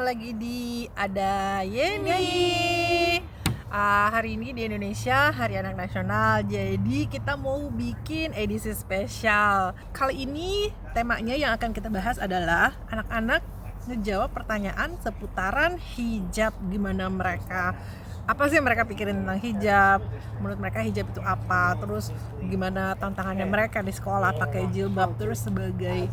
lagi di Ada Yeni. Hari ini di Indonesia Hari Anak Nasional. Jadi kita mau bikin edisi spesial. Kali ini temanya yang akan kita bahas adalah anak-anak ngejawab pertanyaan seputaran hijab. Gimana mereka, apa sih yang mereka pikirin tentang hijab, menurut mereka hijab itu apa, terus gimana tantangannya mereka di sekolah pakai jilbab, terus sebagai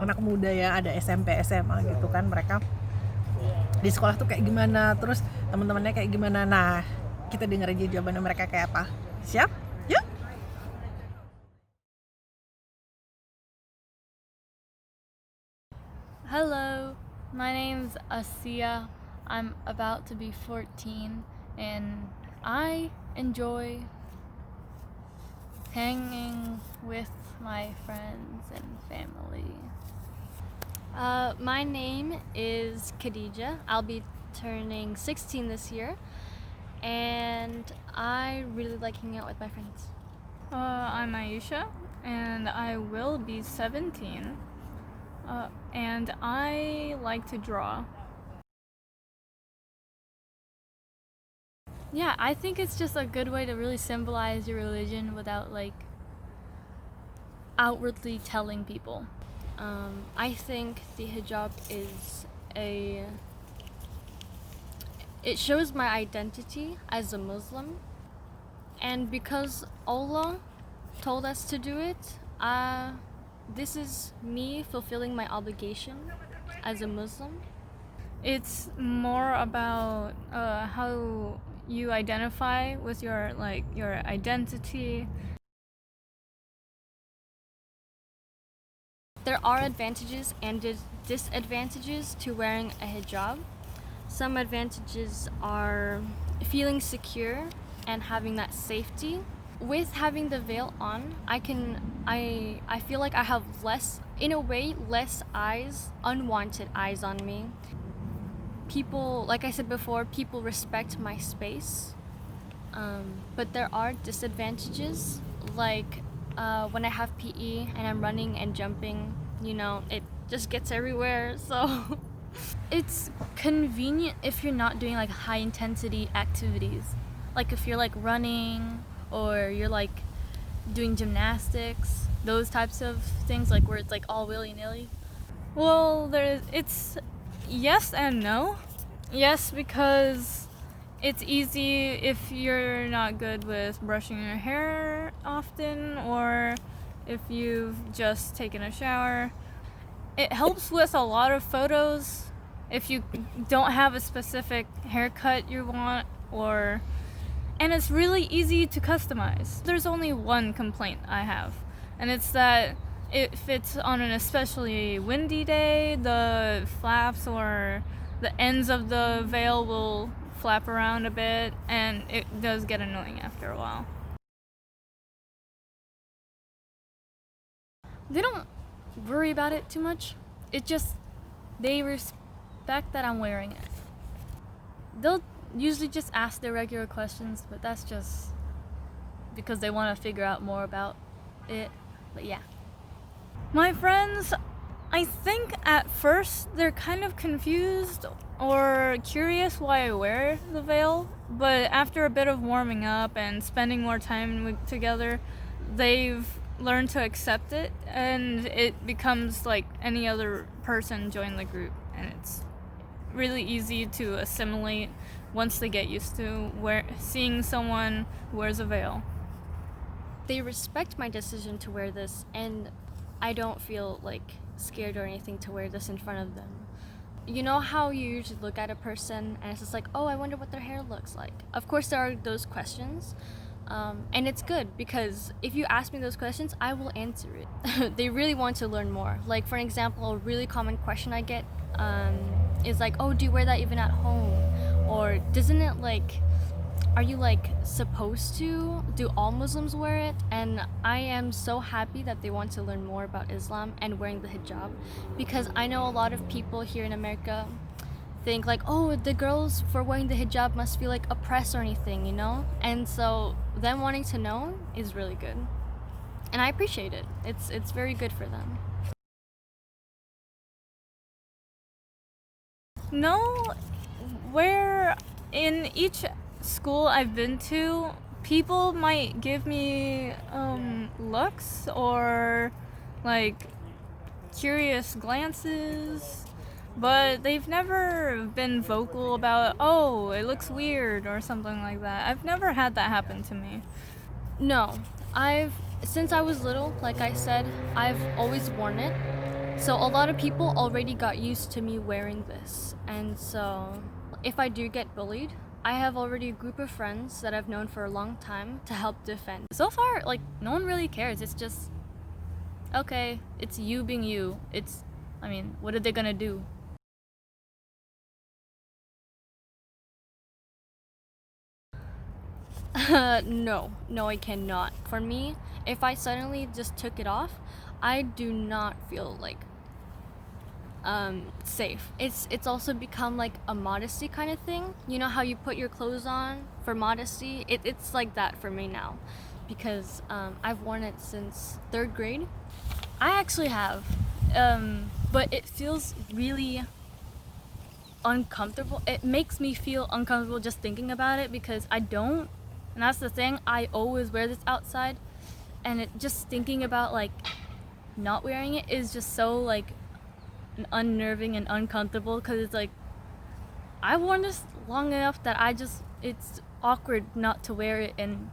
anak muda ya, ada SMP, SMA gitu kan, mereka di sekolah tuh kayak gimana, terus teman-temannya kayak gimana. Nah, kita denger aja jawabannya mereka kayak apa. Siap? Yuk! Hello, my name's Asia. I'm about to be 14 and I enjoy hanging with my friends and family. My name is Khadija. I'll be turning 16 this year and I really like hanging out with my friends. I'm Aisha and I will be 17 and I like to draw. Yeah, I think it's just a good way to really symbolize your religion without outwardly telling people. I think the hijab it shows my identity as a Muslim, and because Allah told us to do it, this is me fulfilling my obligation as a Muslim. It's more about how you identify with your identity. There are advantages and disadvantages to wearing a hijab. Some advantages are feeling secure and having that safety. With having the veil on, I feel like I have less eyes, unwanted eyes on me. People, like I said before, people respect my space. But there are disadvantages, like when I have PE and I'm running and jumping, it just gets everywhere, so it's convenient if you're not doing high intensity activities, like if you're running or you're doing gymnastics, those types of things, where it's all willy-nilly. Well, it's yes and no. Yes, because it's easy if you're not good with brushing your hair often, or if you've just taken a shower. It helps with a lot of photos if you don't have a specific haircut you want, and it's really easy to customize. There's only one complaint I have, and it's that if it's on an especially windy day, the flaps or the ends of the veil will flap around a bit, and it does get annoying after a while. They don't worry about it too much. They respect that I'm wearing it. They'll usually just ask their regular questions, but that's just because they want to figure out more about it. But yeah. My friends, I think at first they're kind of confused or curious why I wear the veil, but after a bit of warming up and spending more time together, they've learned to accept it, and it becomes like any other person join the group, and it's really easy to assimilate once they get used to seeing someone who wears a veil. They respect my decision to wear this, and I don't feel scared or anything to wear this in front of them. You know how you usually look at a person and it's just oh, I wonder what their hair looks like. Of course there are those questions, and it's good because if you ask me those questions, I will answer it. They really want to learn more. For an example, a really common question I get is oh, do you wear that even at home? Or doesn't it are you supposed to? Do all Muslims wear it? And I am so happy that they want to learn more about Islam and wearing the hijab, because I know a lot of people here in America think oh, the girls for wearing the hijab must feel oppressed or anything, And so them wanting to know is really good, and I appreciate it. It's very good for them. No, where in each school I've been to, people might give me looks or like curious glances, but they've never been vocal about, oh, it looks weird or something like that. I've never had that happen to me. No, since I was little, like I said, I've always worn it. So a lot of people already got used to me wearing this. And so if I do get bullied, I have already a group of friends that I've known for a long time to help defend. So far, like, no one really cares. It's just, okay, it's you being you. What are they gonna do? No, I cannot. For me, if I suddenly just took it off, I do not feel like safe. It's also become like a modesty kind of thing. You know how you put your clothes on for modesty? It's like that for me now, because I've worn it since 3rd grade. I actually have, but it feels really uncomfortable. It makes me feel uncomfortable just thinking about it, because I don't, and that's the thing. I always wear this outside, and just thinking about like not wearing it is just so like unnerving and uncomfortable, because it's like I've worn this long enough that it's awkward not to wear it, and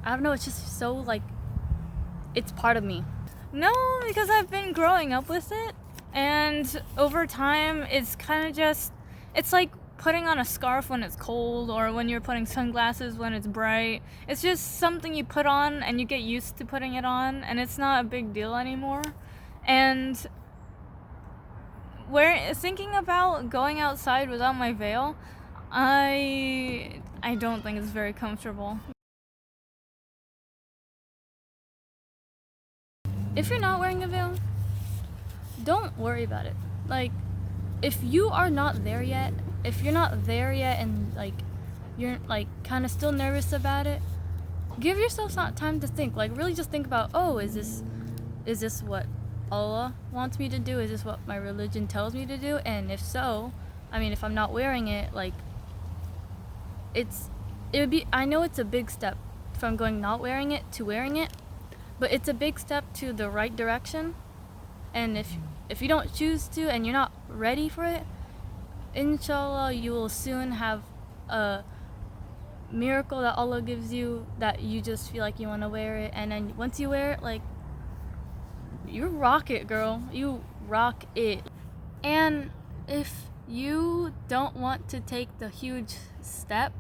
I don't know, it's just so like it's part of me. No, because I've been growing up with it, and over time it's kind of just, it's like putting on a scarf when it's cold, or when you're putting sunglasses when it's bright. It's just something you put on and you get used to putting it on, and it's not a big deal anymore. And thinking about going outside without my veil, I don't think it's very comfortable. If you're not wearing a veil, don't worry about it. Like, if you are not there yet, and like you're like kind of still nervous about it, give yourself time to think. Like, really just think about, oh, is this what Allah wants me to do? Is this what my religion tells me to do? And if so, if I'm not wearing it, like, I know it's a big step from going not wearing it to wearing it, but it's a big step to the right direction. And if you don't choose to, and you're not ready for it, inshallah, you will soon have a miracle that Allah gives you, that you just feel like you want to wear it. And then once you wear it, like, you rock it, girl. You rock it. And if you don't want to take the huge step,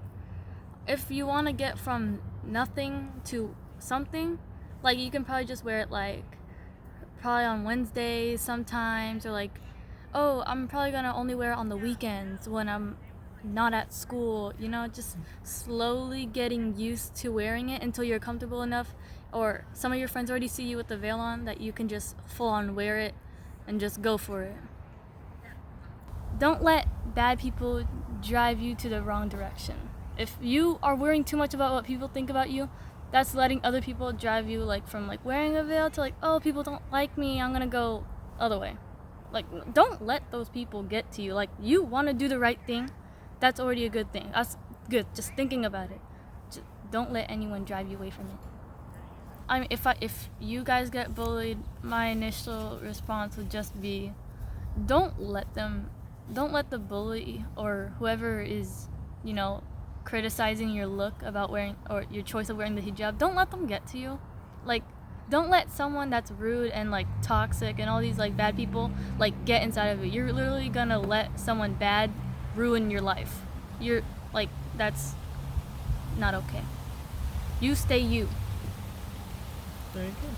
if you want to get from nothing to something, like, you can probably just wear it like probably on Wednesdays sometimes, or like, oh, I'm probably gonna only wear it on the weekends when I'm not at school, just slowly getting used to wearing it until you're comfortable enough, or some of your friends already see you with the veil on, that you can just full on wear it and just go for it. Don't let bad people drive you to the wrong direction. If you are worrying too much about what people think about you, that's letting other people drive you, like, from like wearing a veil to like, oh, people don't like me, I'm gonna go other way. Like, don't let those people get to you. Like, you want to do the right thing, that's already a good thing. That's good. Just thinking about it. Just don't let anyone drive you away from it. If you guys get bullied, my initial response would just be, don't let the bully or whoever is, criticizing your look about wearing, or your choice of wearing the hijab, don't let them get to you. Like, don't let someone that's rude and like toxic and all these like bad people like get inside of you. You're literally gonna let someone bad ruin your life. You're like, that's not okay. You stay you. Very good.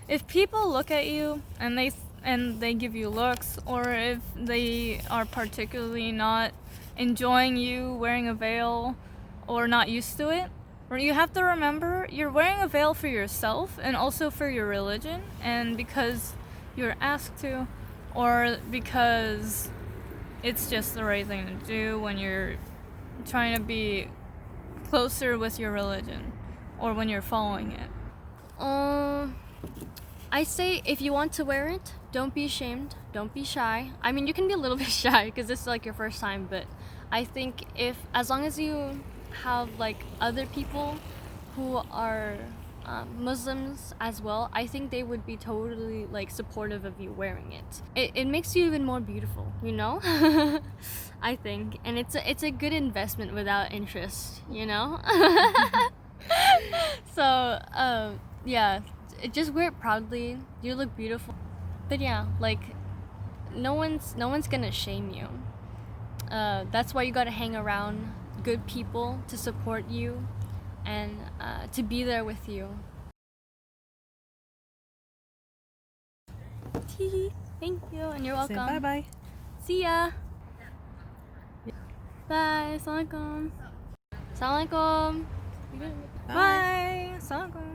If people look at you and they give you looks, or if they are particularly not enjoying you wearing a veil or not used to it, you have to remember you're wearing a veil for yourself and also for your religion, and because you're asked to, or because it's just the right thing to do when you're trying to be closer with your religion or when you're following it. I say if you want to wear it, don't be ashamed, don't be shy. I mean, you can be a little bit shy because this is like your first time, but I think as long as you have like other people who are Muslims as well, I think they would be totally like supportive of you wearing it. It makes you even more beautiful, you know? I think, and it's a good investment without interest, you know? So yeah, just wear it proudly. You look beautiful. But yeah, like no one's gonna shame you. That's why you gotta hang around good people to support you and to be there with you. Thank you, and you're welcome. Say bye-bye. See ya. Bye. Assalamualaikum. Assalamualaikum. Bye. Assalamualaikum.